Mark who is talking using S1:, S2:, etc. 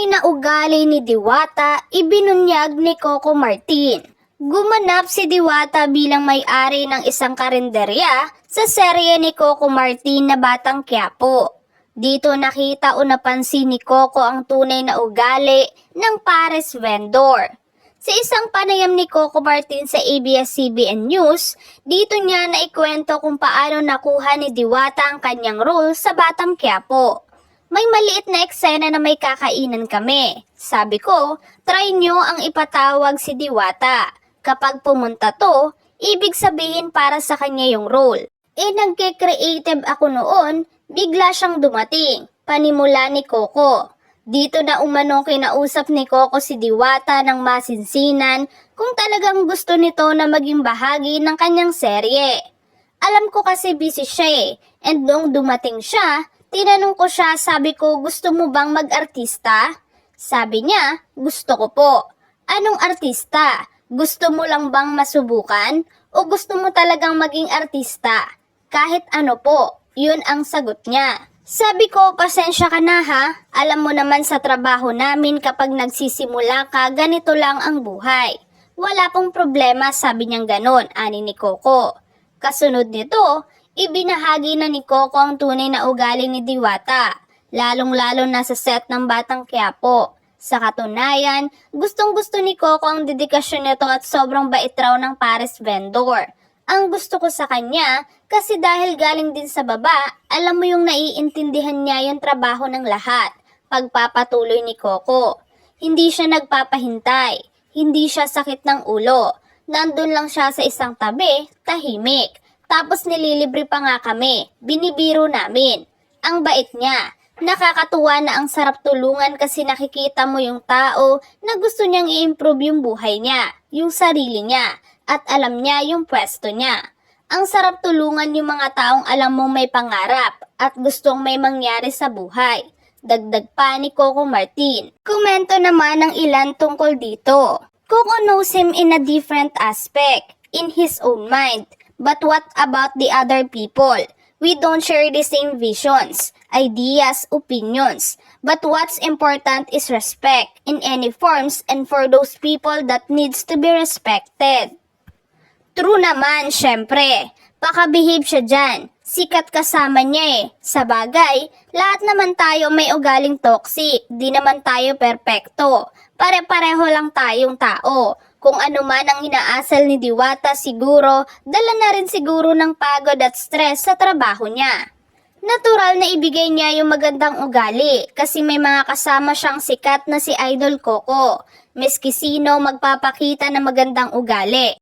S1: tunay na ugali ni Diwata ibinunyag ni Coco Martin. Gumanap si Diwata bilang may-ari ng isang karinderya sa serye ni Coco Martin na Batang Quiapo. Dito nakita o napansin ni Coco ang tunay na ugali ng pares vendor. Sa isang panayam ni Coco Martin sa ABS-CBN News, dito niya naikwento kung paano nakuha ni Diwata ang kanyang role sa Batang Quiapo. May maliit na eksena na may kakainan kami. Sabi ko, try nyo ang ipatawag si Diwata. Kapag pumunta to, ibig sabihin para sa kanya yung role. Nagke-creative ako noon, bigla siyang dumating. Panimula ni Coco. Dito na umano kinausap ni Coco si Diwata ng masinsinan kung talagang gusto nito na maging bahagi ng kanyang serye. Alam ko kasi busy siya and nung dumating siya, tinanong ko siya, sabi ko, gusto mo bang mag-artista? Sabi niya, gusto ko po. Anong artista? Gusto mo lang bang masubukan? O gusto mo talagang maging artista? Kahit ano po, yun ang sagot niya. Sabi ko, pasensya ka na ha. Alam mo naman sa trabaho namin kapag nagsisimula ka, ganito lang ang buhay. Wala pong problema, sabi niyang ganon, ani ni Coco. Kasunod nito, ibinahagi na ni Coco ang tunay na ugali ni Diwata, lalong-lalo na sa set ng Batang Quiapo. Sa katunayan, gustong-gusto ni Coco ang dedikasyon nito at sobrang bait raw ng pares vendor. Ang gusto ko sa kanya, kasi dahil galing din sa baba, alam mo yung naiintindihan niya yung trabaho ng lahat. Pagpapatuloy ni Coco. Hindi siya nagpapahintay, hindi siya sakit ng ulo. Nandun lang siya sa isang tabi, tahimik. Tapos nililibre pa nga kami, binibiro namin. Ang bait niya. Nakakatuwa na ang sarap tulungan kasi nakikita mo yung tao na gusto niyang i-improve yung buhay niya, yung sarili niya, at alam niya yung pwesto niya. Ang sarap tulungan yung mga taong alam mong may pangarap at gustong may mangyari sa buhay. Dagdag pa ni Coco Martin. Komento naman ng ilan tungkol dito. Coco knows him in a different aspect, in his own mind. But what about the other people? We don't share the same visions, ideas, opinions. But what's important is respect in any forms and for those people that needs to be respected. True naman, syempre. Pakabihib siya dyan. Sikat kasama niya Sa bagay, lahat naman tayo may ugaling toxic. Di naman tayo perpekto. Pare-pareho lang tayong tao. Kung ano man ang inaasal ni Diwata siguro, dala na rin siguro ng pagod at stress sa trabaho niya. Natural na ibigay niya yung magandang ugali kasi may mga kasama siyang sikat na si Idol Coco. Miski sino magpapakita ng magandang ugali.